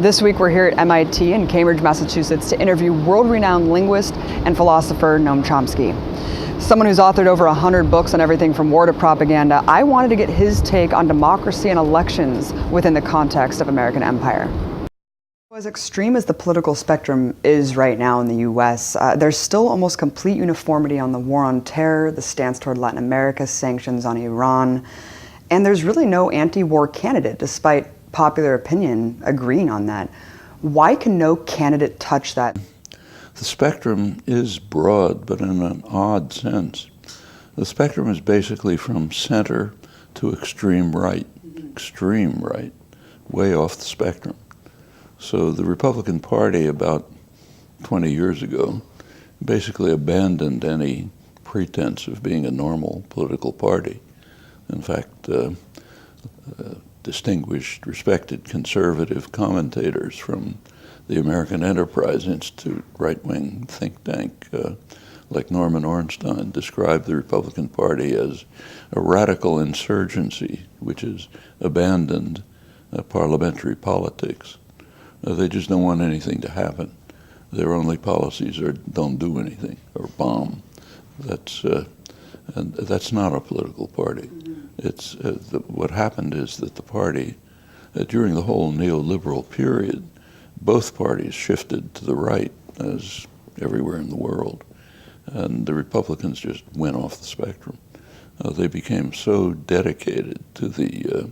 This week we're here at MIT in Cambridge, Massachusetts to interview world-renowned linguist and philosopher Noam Chomsky. Someone who's authored over 100 books on everything from war to propaganda, I wanted to get his take on democracy and elections within the context of American empire. As extreme as the political spectrum is right now in the U.S., there's still almost complete uniformity on the war on terror, the stance toward Latin America, sanctions on Iran, and there's really no anti-war candidate, despite popular opinion agreeing on that. Why can no candidate touch that? The spectrum is broad, but in an odd sense. The spectrum is basically from center to extreme right, way off the spectrum. So the Republican Party about 20 years ago basically abandoned any pretense of being a normal political party. In fact, distinguished, respected conservative commentators from the American Enterprise Institute, right-wing think tank, like Norman Ornstein, described the Republican Party as a radical insurgency, which has abandoned parliamentary politics. They just don't want anything to happen. Their only policies are don't do anything or bomb. And that's not a political party. It's what happened is that the party, during the whole neoliberal period, both parties shifted to the right, as everywhere in the world, and the Republicans just went off the spectrum. They became so dedicated to the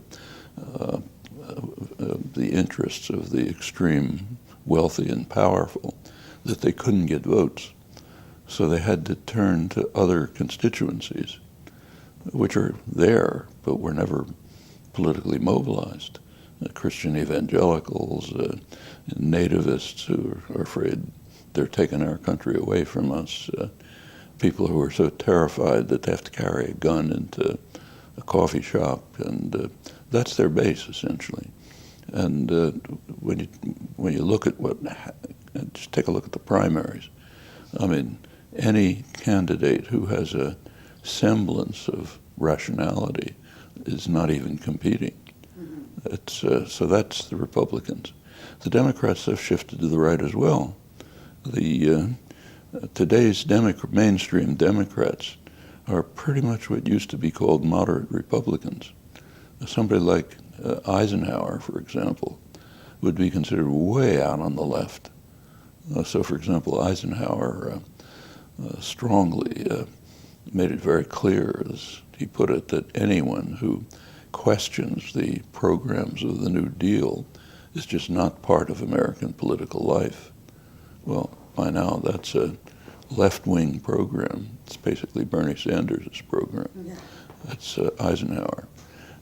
interests of the extreme wealthy and powerful that they couldn't get votes. So they had to turn to other constituencies, which are there, but were never politically mobilized. Christian evangelicals, nativists who are afraid they're taking our country away from us, people who are so terrified that they have to carry a gun into a coffee shop, and that's their base, essentially. And when you look at just take a look at the primaries. I mean, any candidate who has a semblance of rationality is not even competing. So that's the Republicans. The Democrats have shifted to the right as well. Today's mainstream Democrats are pretty much what used to be called moderate Republicans. Somebody like Eisenhower, for example, would be considered way out on the left. So, for example, Eisenhower strongly made it very clear, as he put it, that anyone who questions the programs of the New Deal is just not part of American political life. Well, by now that's a left-wing program. It's basically Bernie Sanders' program. Yeah. That's Eisenhower.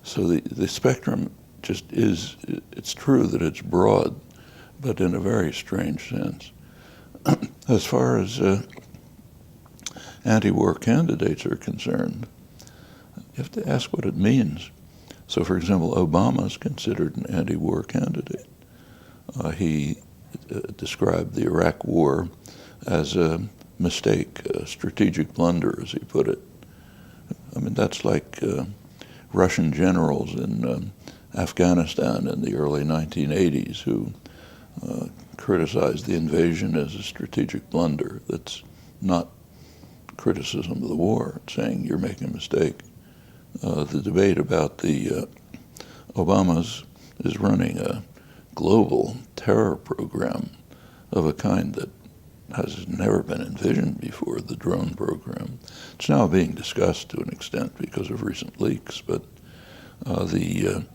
So the spectrum just is, it's true that it's broad, but in a very strange sense. As far as anti-war candidates are concerned, you have to ask what it means. So, for example, Obama is considered an anti-war candidate. He described the Iraq War as a mistake, a strategic blunder, as he put it. I mean, that's like Russian generals in Afghanistan in the early 1980s who criticized the invasion as a strategic blunder. That's not criticism of the war, it's saying you're making a mistake. The debate about the Obama's is running a global terror program of a kind that has never been envisioned before, the drone program. It's now being discussed to an extent because of recent leaks, but the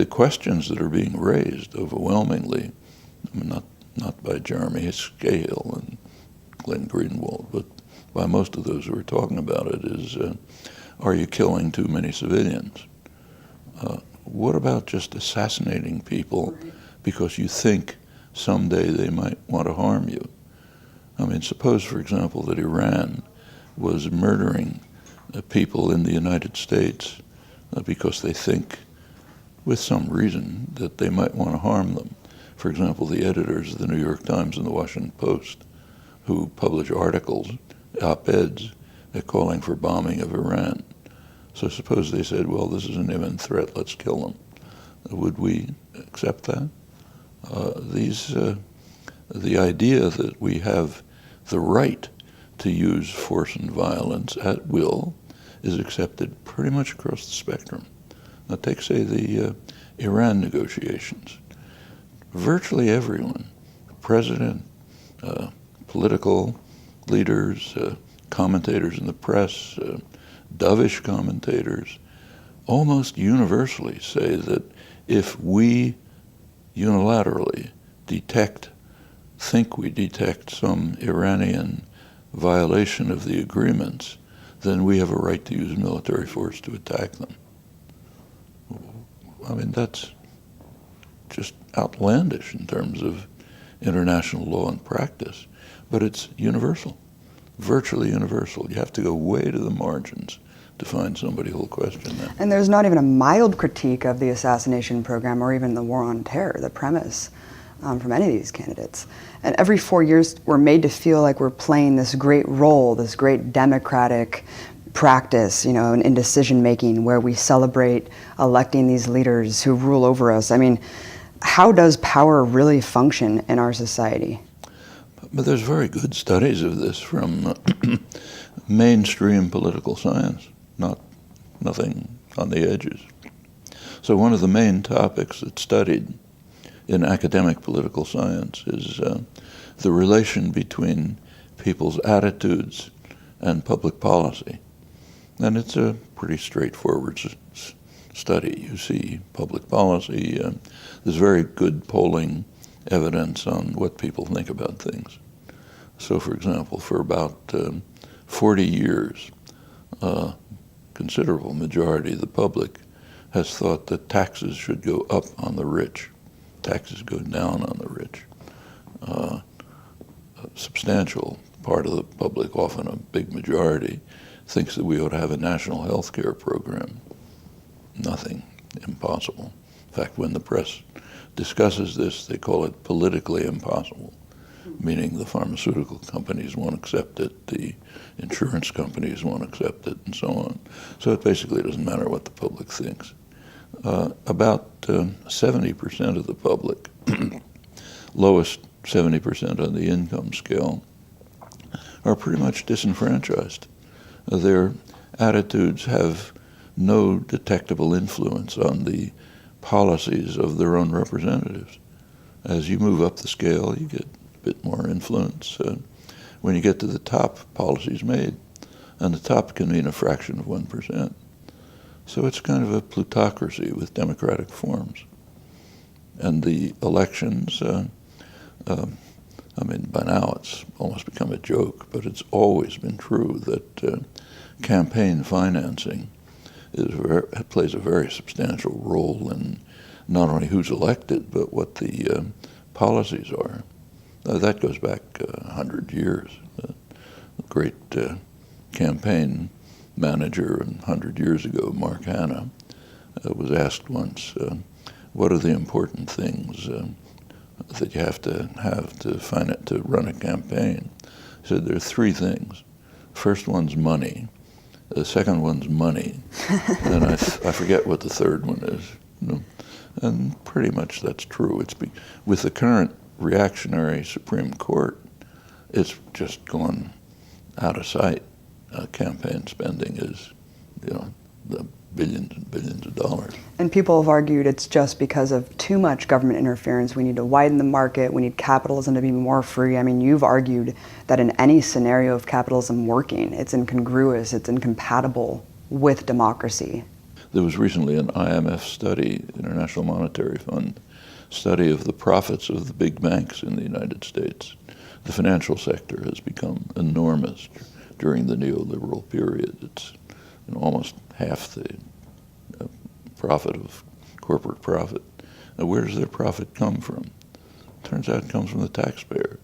questions that are being raised overwhelmingly, I mean, not by Jeremy Scale and Glenn Greenwald, but by most of those who are talking about it, is are you killing too many civilians? what about just assassinating people because you think someday they might want to harm you? I mean, suppose, for example, that Iran was murdering people in the United States because they think, with some reason, that they might want to harm them. For example, the editors of the New York Times and the Washington Post, who publish articles, op-eds, calling for bombing of Iran. So suppose they said, well, this is an imminent threat, let's kill them. Would we accept that? The idea that we have the right to use force and violence at will is accepted pretty much across the spectrum. Now take, say, the Iran negotiations. Virtually everyone, president, political leaders, commentators in the press, dovish commentators, almost universally say that if we unilaterally think we detect some Iranian violation of the agreements, then we have a right to use military force to attack them. I mean, that's just outlandish in terms of international law and practice, but it's universal, virtually universal. You have to go way to the margins to find somebody who'll question that. And there's not even a mild critique of the assassination program or even the war on terror, the premise, from any of these candidates. And every 4 years, we're made to feel like we're playing this great role, this great democratic practice, in decision-making where we celebrate electing these leaders who rule over us. I mean, how does power really function in our society? But there's very good studies of this from mainstream political science, nothing on the edges. So one of the main topics that's studied in academic political science is the relation between people's attitudes and public policy. And it's a pretty straightforward study. You see public policy, there's very good polling evidence on what people think about things. So for example, for about 40 years, a considerable majority of the public has thought that taxes should go up on the rich. Taxes go down on the rich. A substantial part of the public, often a big majority, thinks that we ought to have a national health care program. Nothing, impossible. In fact, when the press discusses this, they call it politically impossible, meaning the pharmaceutical companies won't accept it, the insurance companies won't accept it, and so on. So it basically doesn't matter what the public thinks. About 70% of the public, lowest 70% on the income scale, are pretty much disenfranchised. Their attitudes have no detectable influence on the policies of their own representatives. As you move up the scale, you get a bit more influence. When you get to the top, policy's made, and the top can mean a fraction of 1%. So it's kind of a plutocracy with democratic forms. And the elections, by now it's almost become a joke, but it's always been true that campaign financing plays a very substantial role in not only who's elected, but what the policies are. That goes back 100 years. A great campaign manager 100 years ago, Mark Hanna, was asked once, what are the important things that you have to run a campaign? He said there are three things. First one's money. The second one's money. And I forget what the third one is. And pretty much that's true. With the current reactionary Supreme Court, it's just gone out of sight. Campaign spending is, the billions and billions of dollars. And people have argued it's just because of too much government interference. We need to widen the market. We need capitalism to be more free. I mean, you've argued that in any scenario of capitalism working, it's incongruous, it's incompatible with democracy. There was recently an IMF study, International Monetary Fund, study of the profits of the big banks in the United States. The financial sector has become enormous during the neoliberal period. It's almost half the profit of corporate profit. Now, where does their profit come from? Turns out it comes from the taxpayer,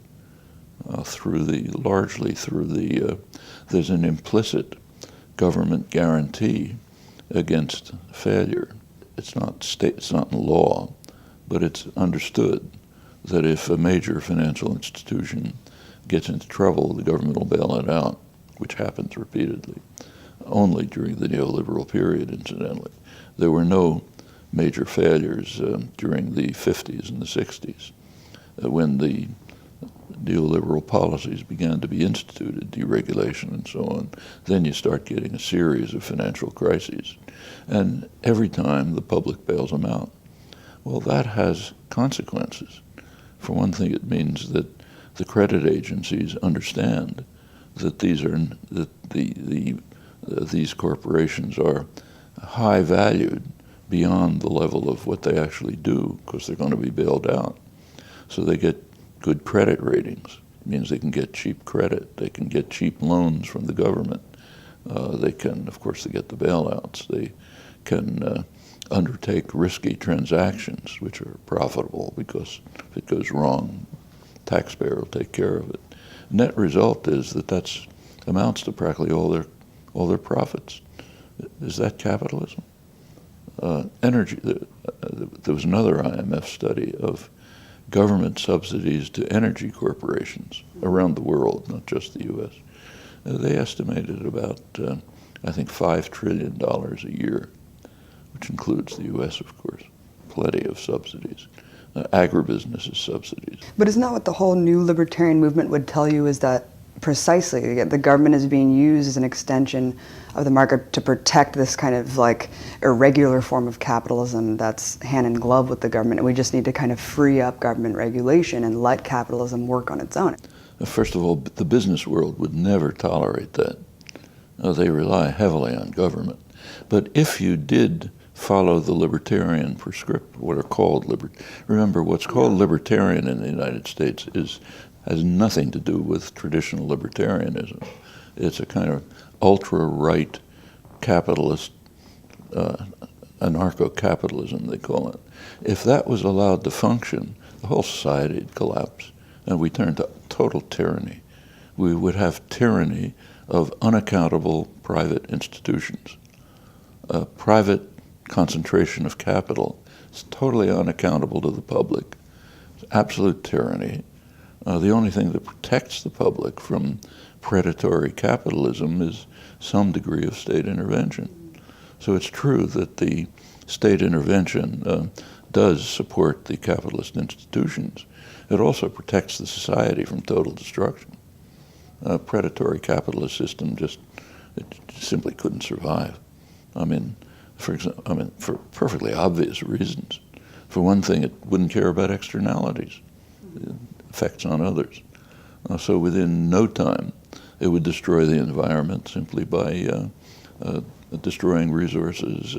largely through the, there's an implicit government guarantee against failure. It's not in law, but it's understood that if a major financial institution gets into trouble, the government will bail it out, which happens repeatedly, only during the neoliberal period, incidentally. There were no major failures during the 50s and the 60s, when the neoliberal policies began to be instituted, deregulation and so on. Then you start getting a series of financial crises. And every time the public bails them out. Well, that has consequences. For one thing, it means that the credit agencies understand that these corporations are high valued beyond the level of what they actually do, because they're going to be bailed out. So they get good credit ratings. It means they can get cheap credit. They can get cheap loans from the government. They can, of course, they get the bailouts. They can undertake risky transactions, which are profitable, because if it goes wrong, taxpayer will take care of it. Net result is that amounts to practically all their profits. Is that capitalism? Energy. There was another IMF study of government subsidies to energy corporations around the world, not just the U.S. They estimated about, I think, $5 trillion a year, which includes the U.S., of course. Plenty of subsidies. Agribusiness is subsidies. But isn't that what the whole new libertarian movement would tell you, is that precisely the government is being used as an extension of the market to protect this kind of like irregular form of capitalism that's hand in glove with the government, and we just need to kind of free up government regulation and let capitalism work on its own? First of all, the business world would never tolerate that. They rely heavily on government. But if you did follow the libertarian prescription, what are called remember, what's called libertarian in the United States has nothing to do with traditional libertarianism. It's a kind of ultra-right capitalist, anarcho-capitalism, they call it. If that was allowed to function, the whole society would collapse, and we turn to total tyranny. We would have tyranny of unaccountable private institutions. Private concentration of capital is totally unaccountable to the public. It's absolute tyranny. The only thing that protects the public from predatory capitalism is some degree of state intervention. So it's true that the state intervention does support the capitalist institutions. It also protects the society from total destruction. A predatory capitalist system it simply couldn't survive. For perfectly obvious reasons. For one thing, it wouldn't care about externalities, effects on others. So within no time, it would destroy the environment simply by destroying resources,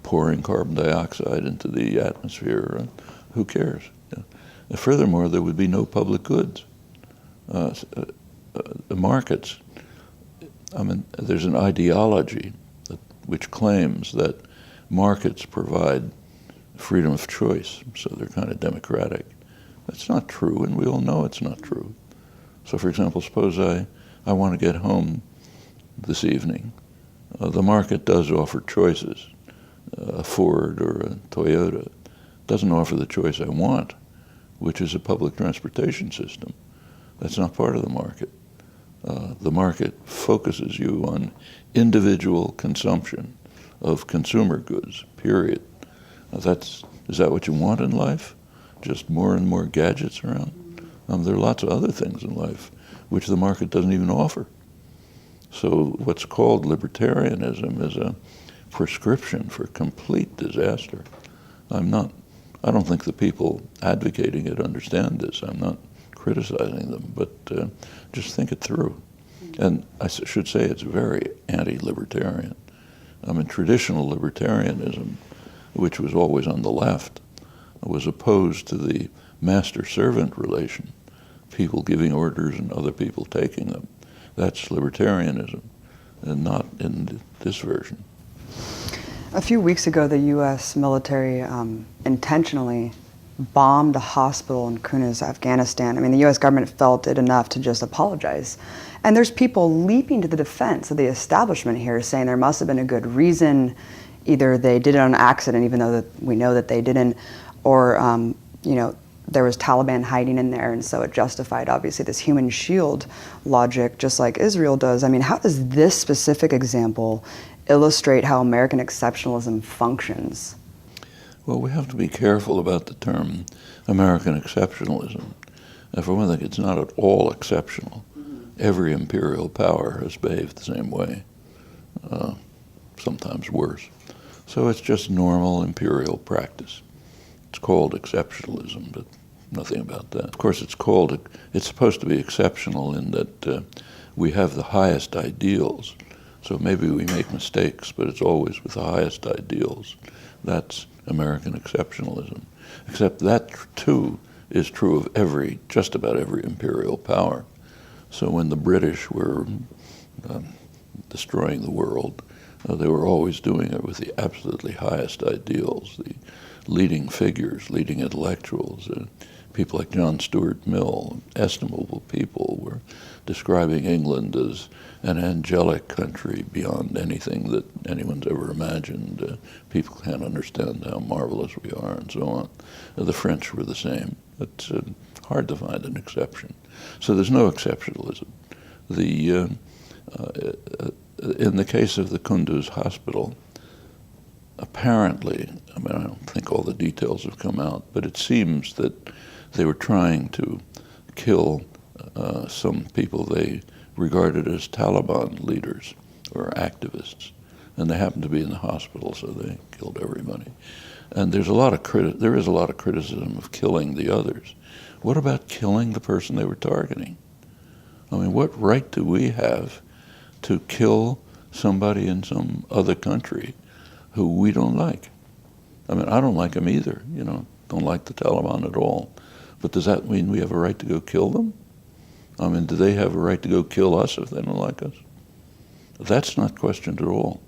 pouring carbon dioxide into the atmosphere. Who cares? Furthermore, there would be no public goods. The markets, there's an ideology which claims that markets provide freedom of choice, so they're kind of democratic. That's not true, and we all know it's not true. So, for example, suppose I want to get home this evening. The market does offer choices. A Ford or a Toyota doesn't offer the choice I want, which is a public transportation system. That's not part of the market. The market focuses you on individual consumption of consumer goods, period. Is that what you want in life? Just more and more gadgets around? There are lots of other things in life which the market doesn't even offer. So what's called libertarianism is a prescription for complete disaster. I don't think the people advocating it understand this. I'm not criticizing them, but just think it through. And I should say it's very anti-libertarian. Traditional libertarianism, which was always on the left, was opposed to the master-servant relation, people giving orders and other people taking them. That's libertarianism, and not in this version. A few weeks ago, the U.S. military intentionally bombed a hospital in Kunduz, Afghanistan. I mean, the U.S. government felt it enough to just apologize. And there's people leaping to the defense of the establishment here, saying there must have been a good reason. Either they did it on accident, even though that we know that they didn't, or there was Taliban hiding in there, and so it justified, obviously, this human shield logic, just like Israel does. I mean, how does this specific example illustrate how American exceptionalism functions? Well, we have to be careful about the term American exceptionalism. And for one thing, it's not at all exceptional. Every imperial power has behaved the same way, sometimes worse. So it's just normal imperial practice. It's called exceptionalism, but nothing about that. Of course, it's supposed to be exceptional in that we have the highest ideals. So maybe we make mistakes, but it's always with the highest ideals. That's American exceptionalism. Except that, too, is true of just about every imperial power. So when the British were destroying the world, they were always doing it with the absolutely highest ideals, the leading figures, leading intellectuals, people like John Stuart Mill, estimable people, were describing England as an angelic country beyond anything that anyone's ever imagined. People can't understand how marvelous we are, and so on. The French were the same. It's hard to find an exception. So there's no exceptionalism. In the case of the Kunduz hospital, apparently, I mean, I don't think all the details have come out, but it seems that they were trying to kill some people they regarded as Taliban leaders or activists, and they happened to be in the hospital, so they killed everybody. And there is a lot of criticism of killing the others. What about killing the person they were targeting? I mean, what right do we have to kill somebody in some other country who we don't like? I mean, I don't like them either, don't like the Taliban at all. But does that mean we have a right to go kill them? I mean, do they have a right to go kill us if they don't like us? That's not questioned at all.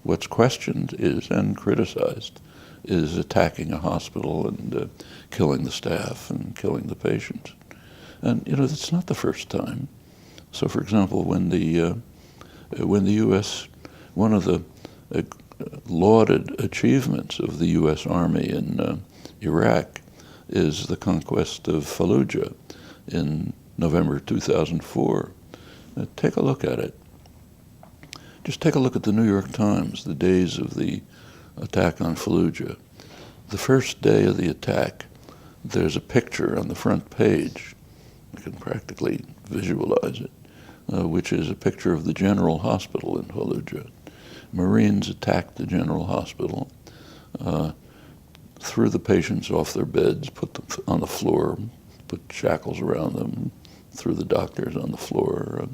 What's questioned is, and criticized, is attacking a hospital and killing the staff and killing the patients. And, that's not the first time. So, for example, when the U.S., one of the lauded achievements of the U.S. Army in Iraq is the conquest of Fallujah in November 2004. Take a look at it. Just take a look at the New York Times, the days of the attack on Fallujah. The first day of the attack, there's a picture on the front page. I can practically visualize it, which is a picture of the General Hospital in Fallujah. Marines attacked the General Hospital, threw the patients off their beds, put them on the floor, put shackles around them, threw the doctors on the floor.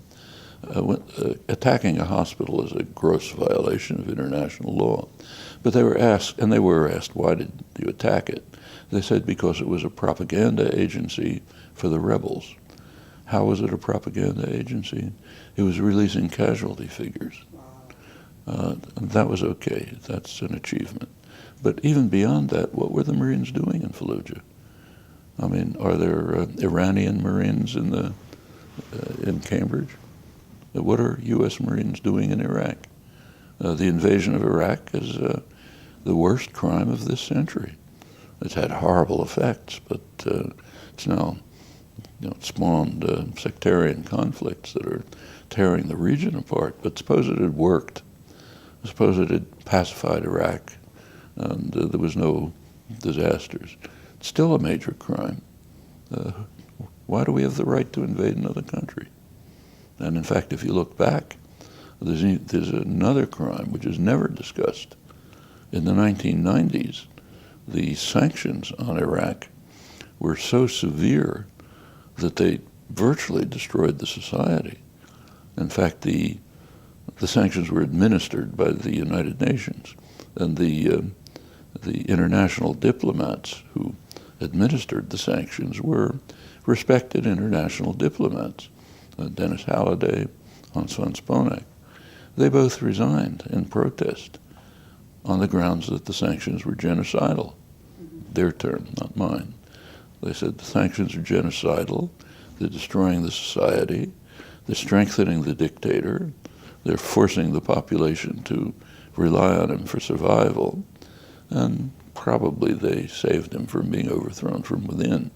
Attacking a hospital is a gross violation of international law. But they were asked, why did you attack it? They said because it was a propaganda agency for the rebels. How was it a propaganda agency? It was releasing casualty figures. And that was okay. That's an achievement. But even beyond that, what were the Marines doing in Fallujah? I mean, are there Iranian Marines in Cambridge? What are U.S. Marines doing in Iraq? The invasion of Iraq is the worst crime of this century. It's had horrible effects, but it's now spawned sectarian conflicts that are tearing the region apart. But suppose it had worked. Suppose it had pacified Iraq and there was no disasters. It's still a major crime. Why do we have the right to invade another country? And in fact, if you look back, there's another crime which is never discussed. In the 1990s, the sanctions on Iraq were so severe that they virtually destroyed the society. In fact, the sanctions were administered by the United Nations, and the international diplomats who administered the sanctions were respected international diplomats. Dennis Halliday, Hans von Sponeck. They both resigned in protest. on the grounds that the sanctions were genocidal. Their term, not mine. They said the sanctions are genocidal, they're destroying the society, they're strengthening the dictator, they're forcing the population to rely on him for survival, and probably they saved him from being overthrown from within,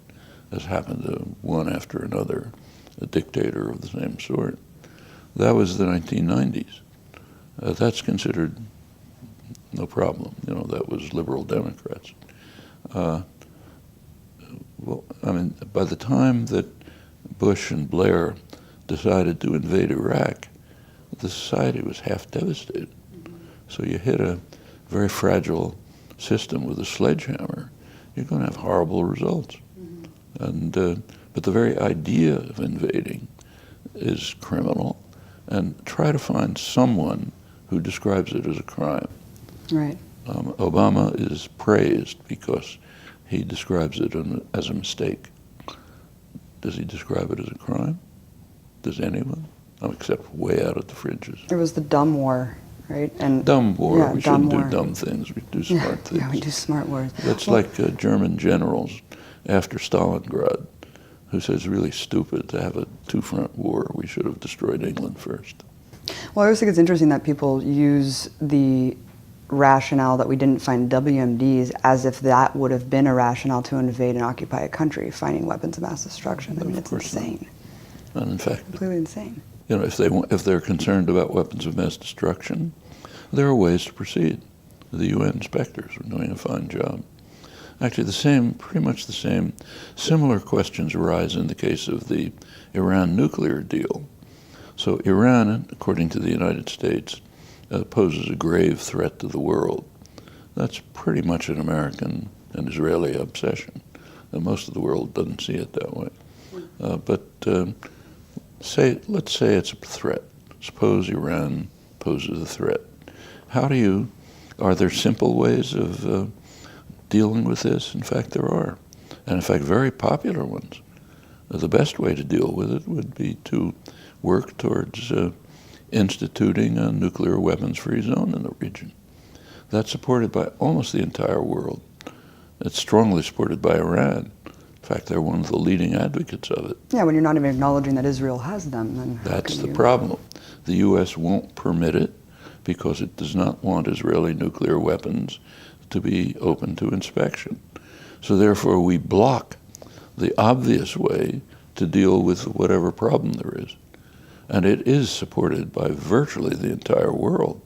as happened to one after another, a dictator of the same sort. That was the 1990s. That's considered no problem. You know, that was liberal Democrats. Well, I mean, by the time that Bush and Blair decided to invade Iraq, the society was half devastated. So you hit a very fragile system with a sledgehammer, you're going to have horrible results. And but the very idea of invading is criminal, and try to find someone who describes it as a crime. Right. Obama is praised because he describes it as a mistake. Does he describe it as a crime? Does anyone? Except way out at the fringes. It was the dumb war, right? And dumb war. Yeah, we dumb shouldn't war. do dumb things. We do smart things. Yeah, we do smart wars. That's like German generals after Stalingrad, who says it's really stupid to have a two-front war. We should have destroyed England first. Well, I always think it's interesting that people use the rationale that we didn't find WMDs as if that would have been a rationale to invade and occupy a country, finding weapons of mass destruction. I mean, it's insane. Not. And in fact, completely insane. You know, if they're concerned about weapons of mass destruction, there are ways to proceed. The UN inspectors are doing a fine job. Actually, pretty much the same, similar questions arise in the case of the Iran nuclear deal. So Iran, according to the United States, poses a grave threat to the world. That's pretty much an American and Israeli obsession. Most of the world doesn't see it that way. Let's say it's a threat. Suppose Iran poses a threat. Are there simple ways of dealing with this? In fact, there are. And in fact, very popular ones. The best way to deal with it would be to work towards instituting a nuclear weapons-free zone in the region. That's supported by almost the entire world. It's strongly supported by Iran. In fact, they're one of the leading advocates of it. Yeah, when you're not even acknowledging that Israel has them, then that's the problem. The U.S. won't permit it because it does not want Israeli nuclear weapons to be open to inspection. So therefore, we block the obvious way to deal with whatever problem there is. And it is supported by virtually the entire world.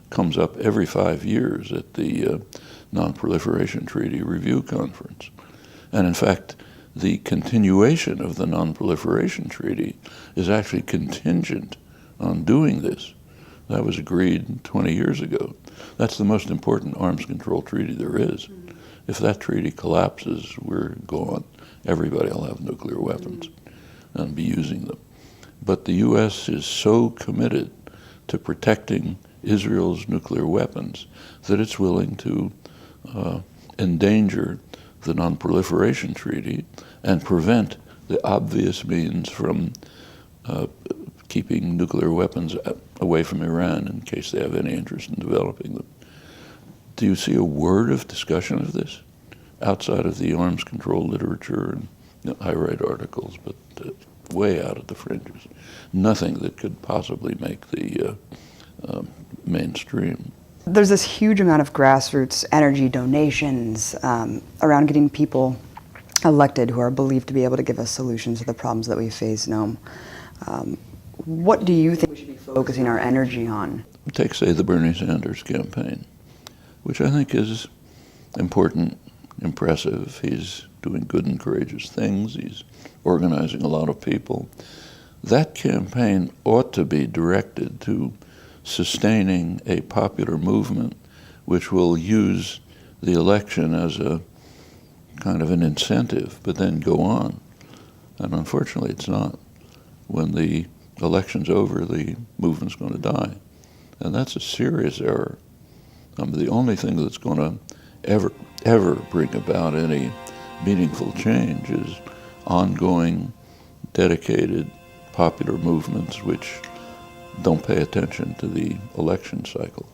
Comes up every 5 years at the Non-Proliferation Treaty Review Conference. And in fact, the continuation of the Non-Proliferation Treaty is actually contingent on doing this. That was agreed 20 years ago. That's the most important arms control treaty there is. If that treaty collapses, we're gone. Everybody will have nuclear weapons and be using them. But the U.S. is so committed to protecting Israel's nuclear weapons that it's willing to endanger the Non-Proliferation Treaty and prevent the obvious means from keeping nuclear weapons away from Iran in case they have any interest in developing them. Do you see a word of discussion of this outside of the arms control literature? And I write articles, but way out at the fringes. Nothing that could possibly make the mainstream. There's this huge amount of grassroots energy donations around getting people elected who are believed to be able to give us solutions to the problems that we face, Noam. What do you think we should be focusing our energy on? Take, say, the Bernie Sanders campaign, which I think is important, impressive. He's doing good and courageous things. He's organizing a lot of people. That campaign ought to be directed to sustaining a popular movement which will use the election as a kind of an incentive, but then go on. And unfortunately, it's not. When the election's over, the movement's going to die. And that's a serious error. The only thing that's going to ever bring about any meaningful change is ongoing, dedicated, popular movements which don't pay attention to the election cycle.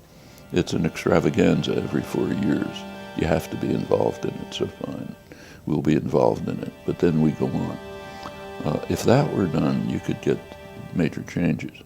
It's an extravaganza every 4 years. You have to be involved in it, so fine. We'll be involved in it, but then we go on. If that were done, you could get major changes.